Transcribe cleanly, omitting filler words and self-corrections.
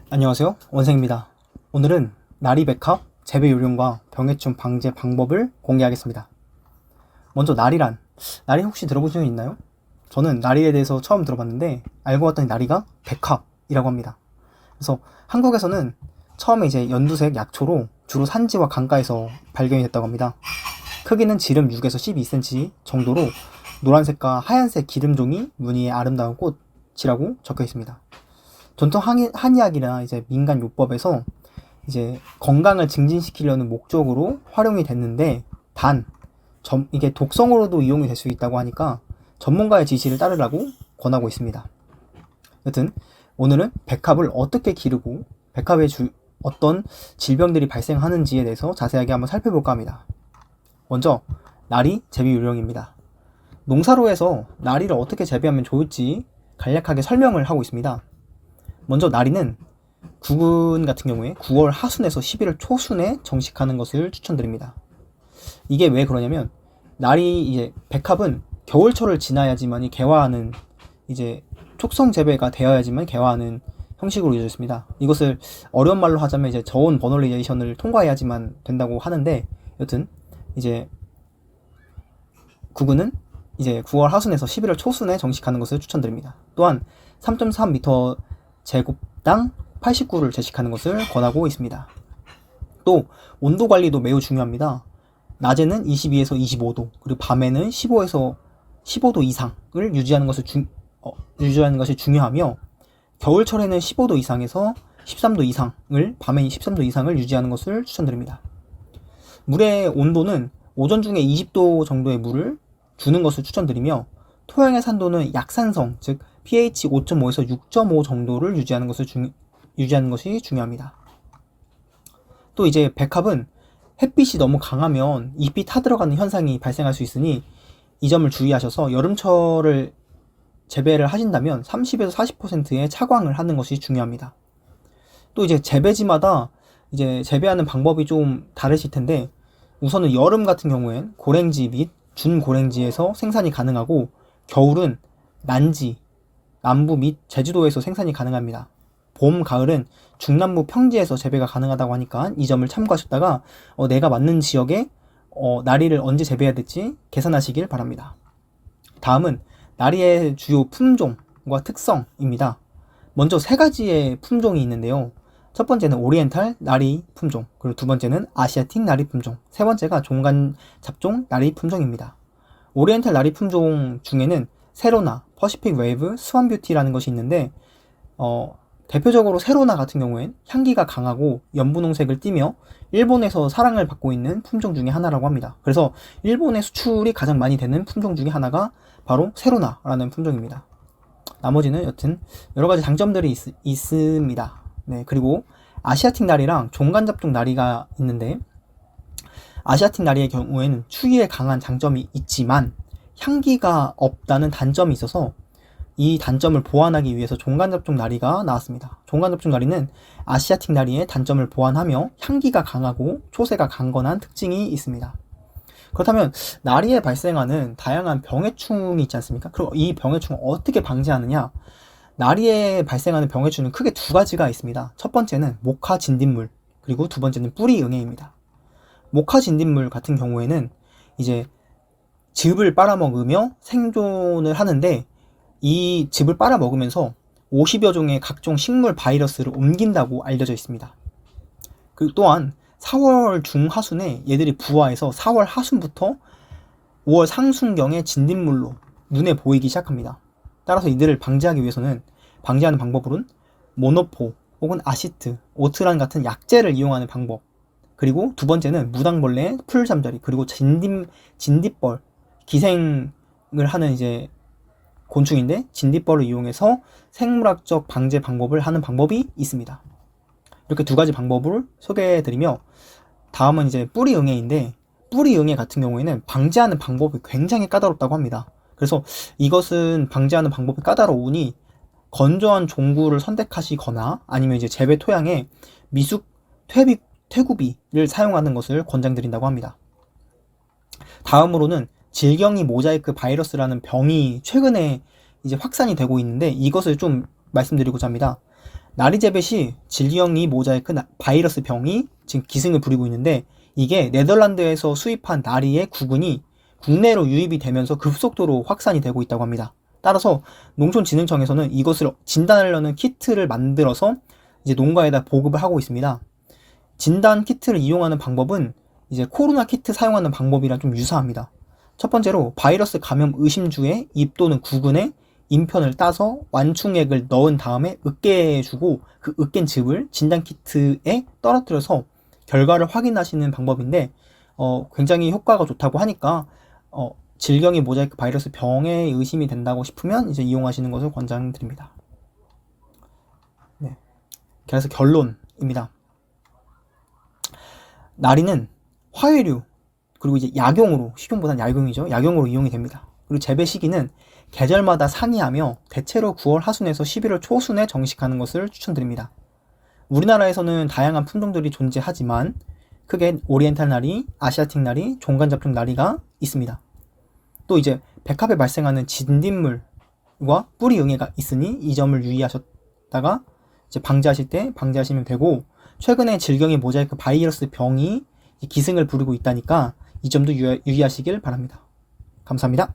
안녕하세요, 원생입니다. 오늘은 나리백합 재배 요령과 병해충 방제 방법을 공개하겠습니다. 먼저 나리 혹시 들어보신 적 있나요? 저는 나리에 대해서 처음 들어봤는데 알고 봤더니 나리가 백합이라고 합니다. 그래서 한국에서는 처음에 이제 연두색 약초로 주로 산지와 강가에서 발견이 됐다고 합니다. 크기는 지름 6에서 12cm 정도로 노란색과 하얀색 기름종이 무늬의 아름다운 꽃이라고 적혀 있습니다. 전통 한의학이나 이제 민간 요법에서 이제 건강을 증진시키려는 목적으로 활용이 됐는데, 이게 독성으로도 이용이 될 수 있다고 하니까 전문가의 지시를 따르라고 권하고 있습니다. 여튼 오늘은 백합을 어떻게 기르고 백합에 어떤 질병들이 발생하는지에 대해서 자세하게 한번 살펴볼까 합니다. 먼저 나리 재배 요령입니다. 농사로에서 나리를 어떻게 재배하면 좋을지 간략하게 설명을 하고 있습니다. 먼저 나리는 구근 같은 경우에 9월 하순에서 11월 초순에 정식하는 것을 추천드립니다. 이게 왜 그러냐면, 이제 백합은 겨울철을 지나야지만이 개화하는, 이제 촉성 재배가 되어야지만 개화하는 형식으로 이루어져 있습니다. 이것을 어려운 말로 하자면 이제 저온 버널리제이션을 통과해야지만 된다고 하는데, 여튼 이제 구근은 이제 9월 하순에서 11월 초순에 정식하는 것을 추천드립니다. 또한 3.3m 제곱당 89를 제식하는 것을 권하고 있습니다. 또 온도 관리도 매우 중요합니다. 낮에는 22에서 25도, 그리고 밤에는 15에서 15도 이상을 유지하는 것이 중요하며, 겨울철에는 15도 이상에서 13도 이상을, 밤에 13도 이상을 유지하는 것을 추천드립니다. 물의 온도는 오전 중에 20도 정도의 물을 주는 것을 추천드리며, 토양의 산도는 약산성, 즉 pH 5.5에서 6.5 정도를 유지하는 것이 중요합니다. 또 이제 백합은 햇빛이 너무 강하면 잎이 타들어가는 현상이 발생할 수 있으니 이 점을 주의하셔서 여름철을 재배를 하신다면 30에서 40%의 차광을 하는 것이 중요합니다. 또 이제 재배지마다 이제 재배하는 방법이 좀 다르실 텐데, 우선은 여름 같은 경우엔 고랭지 및 준고랭지에서 생산이 가능하고, 겨울은 난지, 남부 및 제주도에서 생산이 가능합니다. 봄, 가을은 중남부 평지에서 재배가 가능하다고 하니까 이 점을 참고하셨다가 내가 맞는 지역에 나리를 언제 재배해야 될지 계산하시길 바랍니다. 다음은 나리의 주요 품종과 특성입니다. 먼저 세 가지의 품종이 있는데요. 첫 번째는 오리엔탈 나리 품종, 그리고 두 번째는 아시아틱 나리 품종, 세 번째가 종간 잡종 나리 품종입니다. 오리엔탈 나리 품종 중에는 세로나, 퍼시픽 웨이브, 스완 뷰티라는 것이 있는데, 대표적으로 세로나 같은 경우엔 향기가 강하고 연분홍색을 띠며 일본에서 사랑을 받고 있는 품종 중에 하나라고 합니다. 그래서 일본의 수출이 가장 많이 되는 품종 중에 하나가 바로 세로나라는 품종입니다. 나머지는 여튼 여러 가지 장점들이 있습니다. 네, 그리고 아시아틱 나리랑 종간잡종 나리가 있는데, 아시아틱 나리의 경우에는 추위에 강한 장점이 있지만 향기가 없다는 단점이 있어서 이 단점을 보완하기 위해서 종간접종 나리가 나왔습니다. 종간접종 나리는 아시아틱 나리의 단점을 보완하며 향기가 강하고 초세가 강건한 특징이 있습니다. 그렇다면 나리에 발생하는 다양한 병해충이 있지 않습니까? 그리고 이 병해충을 어떻게 방지하느냐? 나리에 발생하는 병해충은 크게 두 가지가 있습니다. 첫 번째는 목화 진딧물, 그리고 두 번째는 뿌리 응애입니다. 목화 진딧물 같은 경우에는 이제 즙을 빨아먹으며 생존을 하는데, 이 즙을 빨아먹으면서 50여 종의 각종 식물 바이러스를 옮긴다고 알려져 있습니다. 그리고 또한 4월 중하순에 얘들이 부화해서 4월 하순부터 5월 상순경에 진딧물로 눈에 보이기 시작합니다. 따라서 이들을 방지하는 방법으로는 모노포 혹은 아시트, 오트란 같은 약재를 이용하는 방법, 그리고 두 번째는 무당벌레, 풀잠자리, 그리고 진딧벌, 기생을 하는 이제 곤충인데 진딧벌을 이용해서 생물학적 방제 방법을 하는 방법이 있습니다. 이렇게 두 가지 방법을 소개해드리며, 다음은 이제 뿌리응애인데, 뿌리응애 같은 경우에는 방지하는 방법이 굉장히 까다롭다고 합니다. 그래서 이것은 방지하는 방법이 까다로우니 건조한 종구를 선택하시거나 아니면 이제 재배 토양에 미숙 퇴구비를 사용하는 것을 권장드린다고 합니다. 다음으로는 질경이 모자이크 바이러스라는 병이 최근에 이제 확산이 되고 있는데, 이것을 좀 말씀드리고자 합니다. 나리 재배 시 질병이 모자이크 바이러스 병이 지금 기승을 부리고 있는데, 이게 네덜란드에서 수입한 나리의 구근이 국내로 유입이 되면서 급속도로 확산이 되고 있다고 합니다. 따라서 농촌진흥청에서는 이것을 진단하려는 키트를 만들어서 이제 농가에다 보급을 하고 있습니다. 진단 키트를 이용하는 방법은 이제 코로나 키트 사용하는 방법이랑 좀 유사합니다. 첫 번째로 바이러스 감염 의심주의 입 또는 구근에 인편을 따서 완충액을 넣은 다음에 으깨 주고 그 으깬 즙을 진단 키트에 떨어뜨려서 결과를 확인하시는 방법인데, 굉장히 효과가 좋다고 하니까 질경이 모자이크 바이러스 병에 의심이 된다고 싶으면 이제 이용하시는 것을 권장드립니다. 네. 그래서 결론입니다. 나리는 화훼류, 그리고 이제 약용으로, 식용보다는 약용이죠. 약용으로 이용이 됩니다. 그리고 재배 시기는 계절마다 상이하며 대체로 9월 하순에서 11월 초순에 정식하는 것을 추천드립니다. 우리나라에서는 다양한 품종들이 존재하지만 크게 오리엔탈 나리, 아시아틱 나리, 종간잡종 나리가 있습니다. 또 이제 백합에 발생하는 진딧물과 뿌리 응애가 있으니 이 점을 유의하셨다가 이제 방지하실 때 방지하시면 되고, 최근에 질경의 모자이크 바이러스 병이 기승을 부리고 있다니까 이 점도 유의하시길 바랍니다. 감사합니다.